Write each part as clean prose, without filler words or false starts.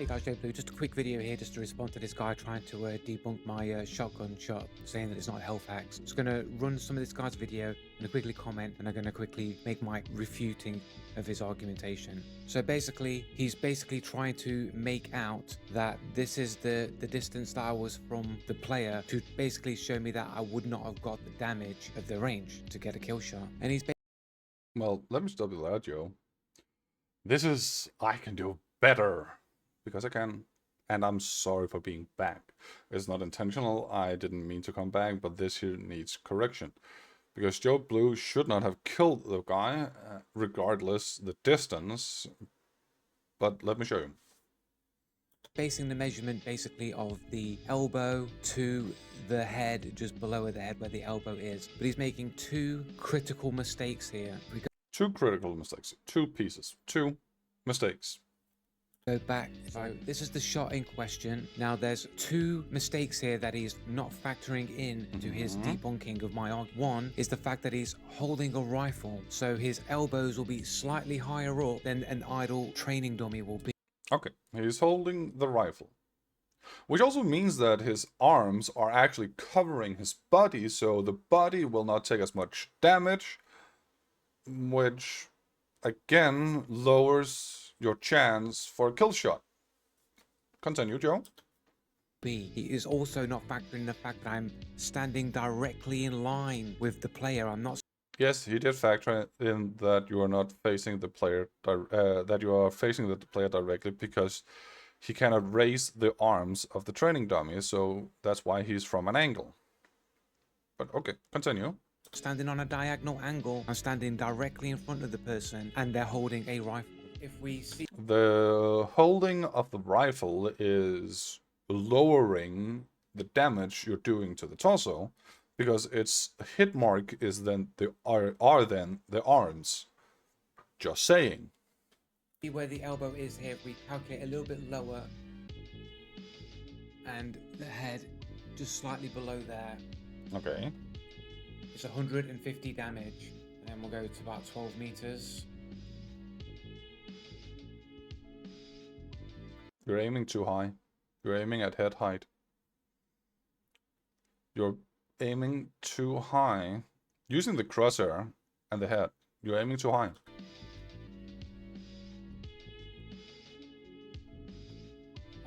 Hey guys, Joe Blue, just a quick video here just to respond to this guy trying to debunk my shotgun shot, saying that it's not health hacks. I'm just going to run some of this guy's video, I'm going to quickly comment, and I'm going to quickly make my refuting of his argumentation. So basically, he's trying to make out that this is the distance that I was from the player to basically show me that I would not have got the damage of the range to get a kill shot. And he's Well, let me stop you there, Joe. I can do better. Because I can. And I'm sorry for being back. It's not intentional, I didn't mean to come back, but this here needs correction. Because Joe Blue should not have killed the guy, regardless the distance. But let me show you. basing the measurement basically of the elbow to the head, just below the head where the elbow is. But he's making two critical mistakes here. Two critical mistakes. Two pieces. Two mistakes. Go back. So this is the shot in question. Now there's two mistakes here that he's not factoring in to his debunking of my argument. One is the fact that he's holding a rifle, so his elbows will be slightly higher up than an idle training dummy will be. Okay, he's holding the rifle. Which also means that his arms are actually covering his body, so the body will not take as much damage, which again lowers your chance for a kill shot. Continue, Joe. He is also not factoring the fact that I'm standing directly in line with the player. I'm not. Yes, he did factor in that you are not facing the player, that you are facing the player directly, because he cannot raise the arms of the training dummy, so that's why he's from an angle. But okay, continue. Standing on a diagonal angle, I'm standing directly in front of the person, and they're holding a rifle. If we see the holding of the rifle is lowering the damage you're doing to the torso, because its hit mark is then then the arms. Just saying. Where the elbow is here, if we calculate a little bit lower, and the head just slightly below there. Okay. It's 150 damage, and then we'll go to about 12 meters. You're aiming too high. You're aiming at head height. You're aiming too high. Using the crosshair and the head, you're aiming too high.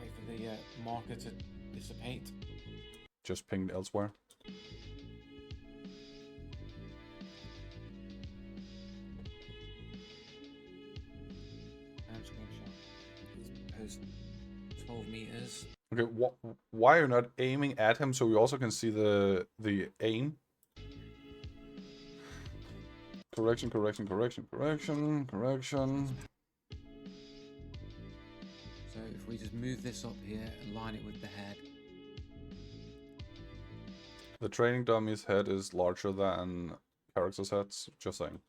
Wait for the marker to dissipate. Just pinged elsewhere. Post 12 meters. Okay, why are you not aiming at him so we also can see the aim? Correction. So if we just move this up here and line it with the head. The training dummy's head is larger than character's heads, just saying.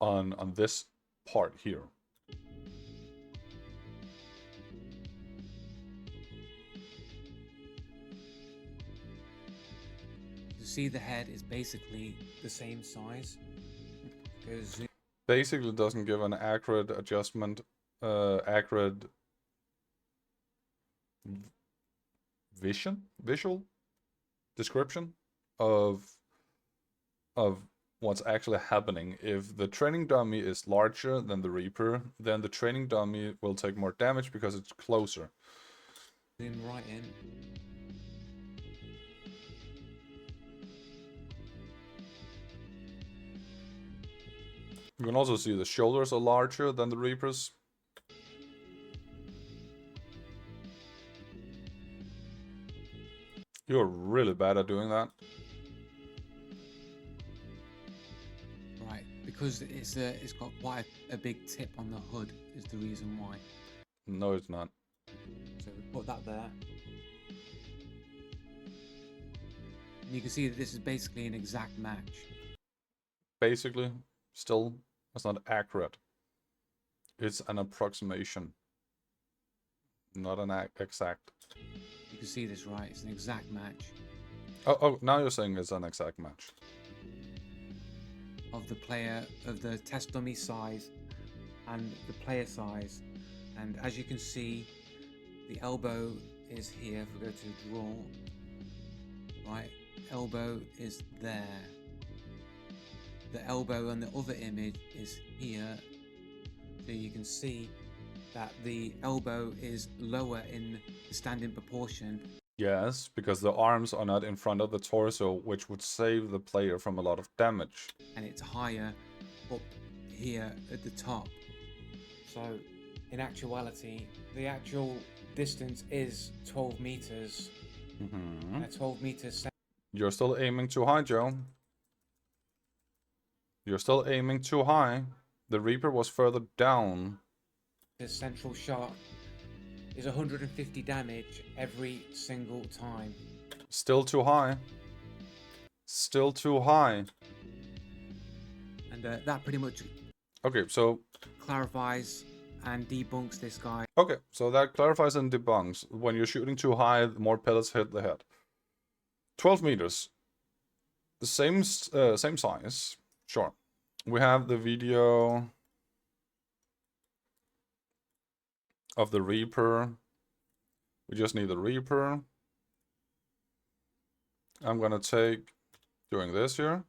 On this part here. You see the head is basically the same size. Basically doesn't give an accurate adjustment, accurate visual description of what's actually happening. If the training dummy is larger than the Reaper, then the training dummy will take more damage because it's closer. Zoom right in. You can also see the shoulders are larger than the Reaper's. You're really bad at doing that. Right, because it's got quite a big tip on the hood is the reason why. No, it's not. So we put that there. And you can see that this is basically an exact match. Basically, still, it's not accurate. It's an approximation, not an exact. You can see this, right? It's an exact match. Oh, now you're saying it's an exact match. of the player, of the test dummy size and the player size. And as you can see, the elbow is here. If we go to draw, right, elbow is there. The elbow on the other image is here. So you can see that the elbow is lower in the standing proportion. Yes, because the arms are not in front of the torso, which would save the player from a lot of damage. And it's higher up here at the top. So in actuality, the actual distance is 12 meters. 12 meters. You're still aiming too high, Joe. You're still aiming too high. The Reaper was further down. The central shot is 150 damage every single time. Still too high. Still too high. And that pretty much Okay, so clarifies and debunks this guy. Okay, so that clarifies and debunks. When you're shooting too high, more pellets hit the head. 12 meters. The same size. Sure. We have the video of the Reaper. We just need the Reaper. I'm gonna take doing this here.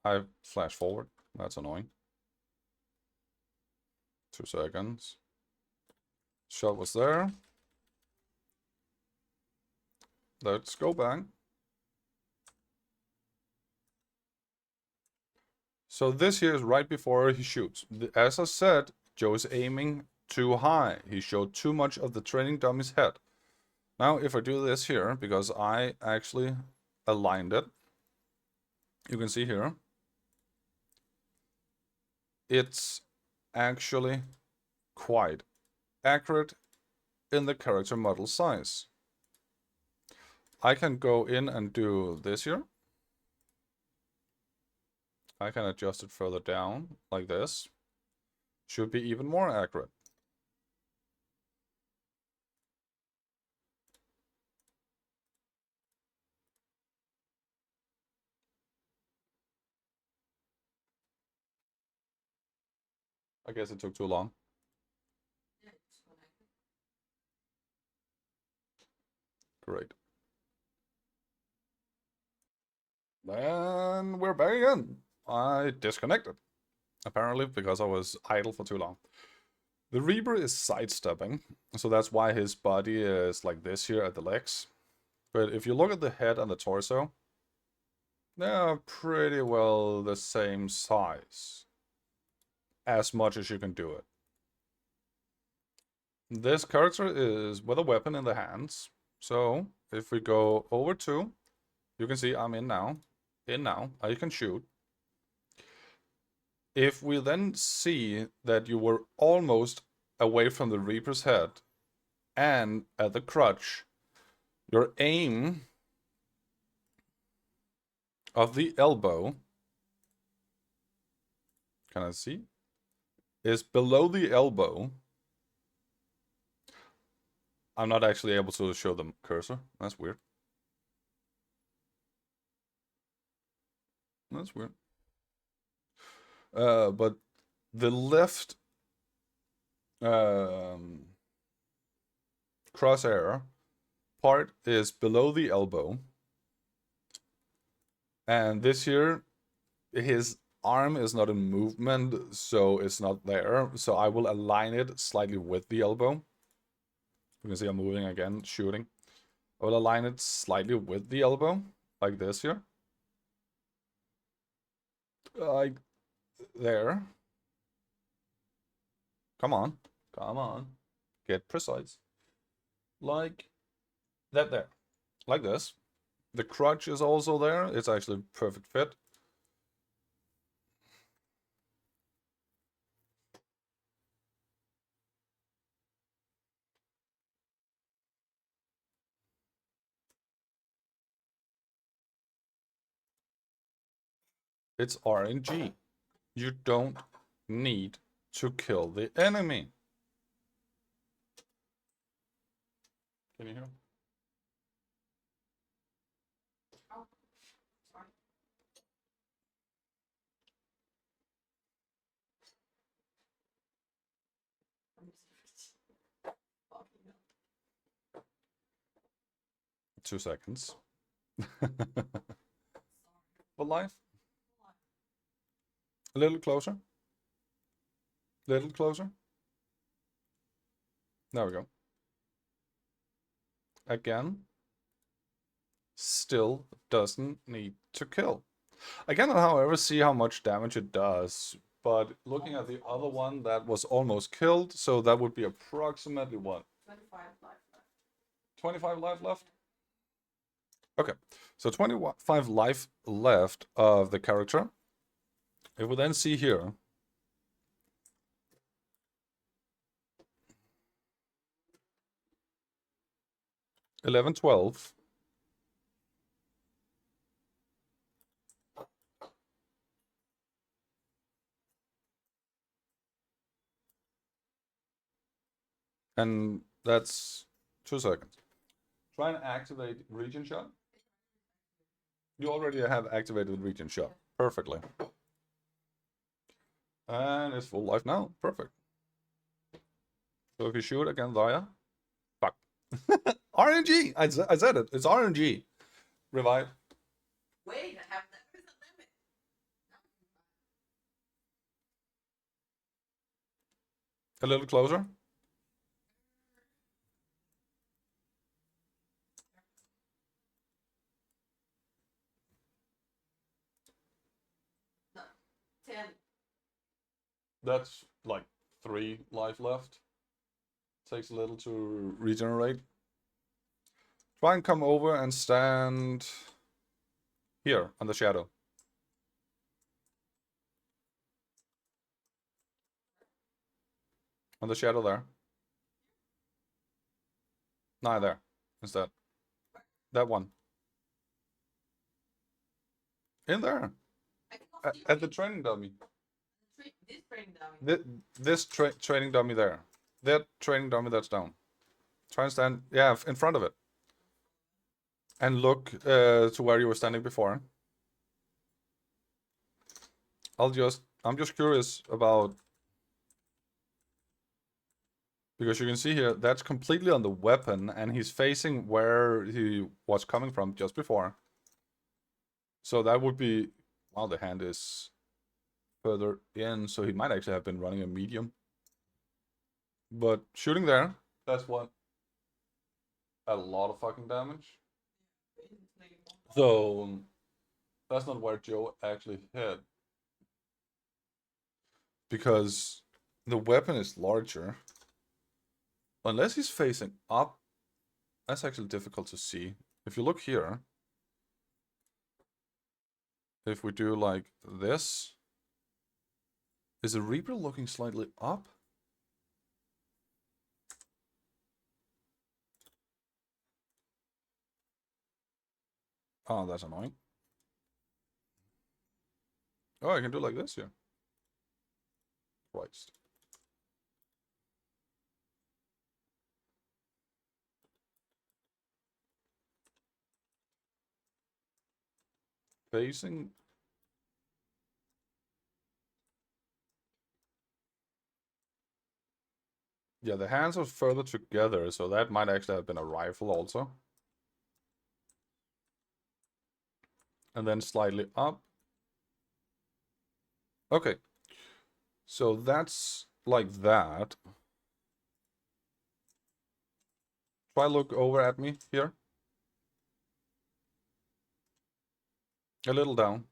I flash forward. That's annoying. 2 seconds. Shot was there. Let's go back. So this here is right before he shoots. As I said, Joe is aiming too high. He showed too much of the training dummy's head. Now if I do this here, because I actually aligned it, you can see here, it's actually quite accurate in the character model size. I can go in and do this here. I can adjust it further down like this. Should be even more accurate. I guess it took too long. Great. Then we're back again. I disconnected. Apparently because I was idle for too long. The Reaper is sidestepping, so that's why his body is like this here at the legs. But if you look at the head and the torso, they're pretty well the same size. As much as you can do it. This character is with a weapon in the hands. So if we go over to, you can see I'm in now. I can shoot. If we then see that you were almost away from the Reaper's head and at the crutch, your aim of the elbow, can I see, is below the elbow. I'm not actually able to show the cursor. That's weird. That's weird. But the left crosshair part is below the elbow. And this here, his arm is not in movement, so it's not there. So I will align it slightly with the elbow. You can see I'm moving again, shooting. I will align it slightly with the elbow, like this here. Like there. Come on. Come on. Get precise. Like that there. Like this. The crutch is also there. It's actually a perfect fit. It's RNG. You don't need to kill the enemy. Can you hear? 2 seconds. For life. A little closer. Little closer. There we go. Again. Still doesn't need to kill. I cannot, however, see how much damage it does. But looking at the other one, that was almost killed. So that would be approximately what? 25 life left. 25 life left? Okay, so 25 life left of the character. If we then see here, 11, 12. And that's 2 seconds. Try and activate region shot. You already have activated region shot perfectly. And it's full life now. Perfect. So if you shoot again there, fuck. RNG! I said it. It's RNG. Revive. Wait, I have that. There's a limit. A little closer. No. 10. That's like 3 life left. Takes a little to regenerate. Try and come over and stand here on the shadow. On the shadow there. No, there. Instead. That one. In there. I cannot see At the you. training dummy. This training dummy. This training dummy there. That training dummy that's down. Try and stand, yeah, in front of it. And look to where you were standing before. I'm just curious about, because you can see here, that's completely on the weapon, and he's facing where he was coming from just before. So that would be, well, the hand is further in, so he might actually have been running a medium. But shooting there, that's what? A lot of fucking damage. So that's not where Joe actually hit. Because the weapon is larger. Unless he's facing up, that's actually difficult to see. If you look here, if we do like this, is the Reaper looking slightly up? Oh, that's annoying. Oh, I can do like this here. Christ. Facing. Yeah, the hands are further together, so that might actually have been a rifle also. And then slightly up. Okay. So that's like that. Try look over at me here. A little down.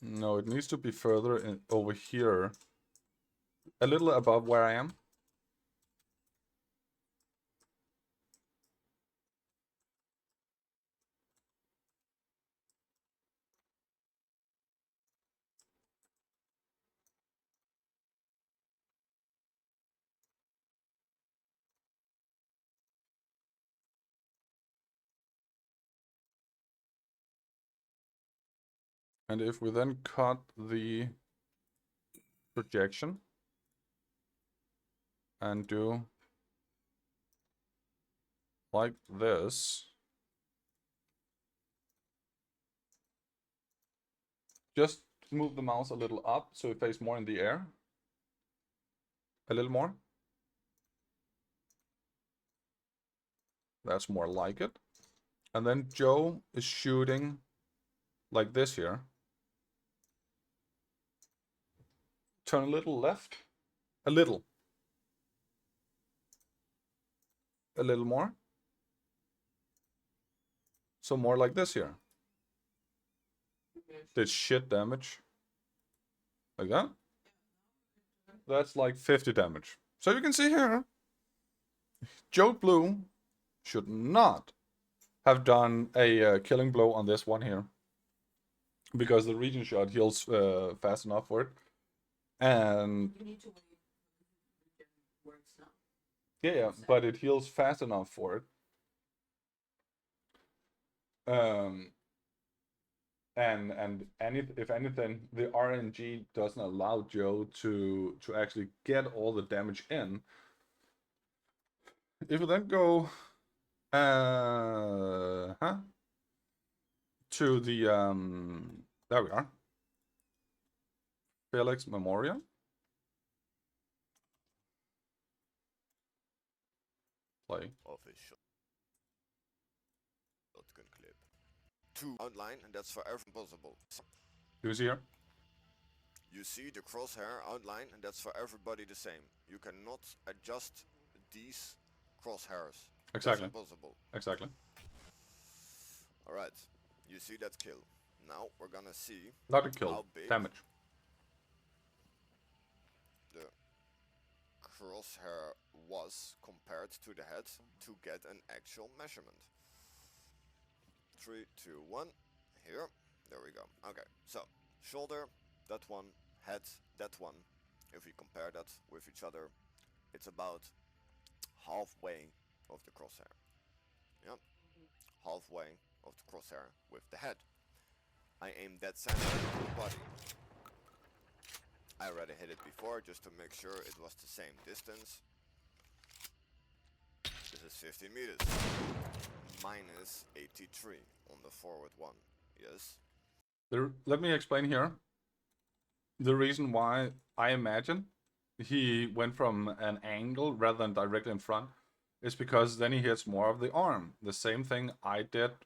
No, it needs to be further in, over here. A little above where I am. And if we then cut the projection and do like this, just move the mouse a little up so it faces more in the air. A little more. That's more like it. And then Joe is shooting like this here. Turn a little left. A little. A little more. So more like this here. Did shit damage. Like that. That's like 50 damage. So you can see here, Joe Blue should not have done a killing blow on this one here. Because the region shot heals fast enough for it. And You need to wait. It works now. yeah, but it heals fast enough for it. And if anything, the RNG doesn't allow Joe to actually get all the damage in. If we then go to the there we are. Felix Memorial. Play. Official. Shotgun clip. 2 outline, and that's for every possible. Who's here? You see the crosshair outline, and that's for everybody the same. You cannot adjust these crosshairs. Exactly. That's impossible. Exactly. Alright, you see that kill. Now we're gonna see Not a kill. how big Damage. the crosshair was compared to the head to get an actual measurement. 3, 2, 1. Here. There we go. Okay, so shoulder, that one, head, that one. If we compare that with each other, it's about halfway of the crosshair. Yep. Halfway of the crosshair with the head. I aim that center to the body. I already hit it before just to make sure it was the same distance. This is 50 meters. Minus 83 on the forward one. Yes. Let me explain here. The reason why I imagine he went from an angle rather than directly in front is because then he hits more of the arm. The same thing I did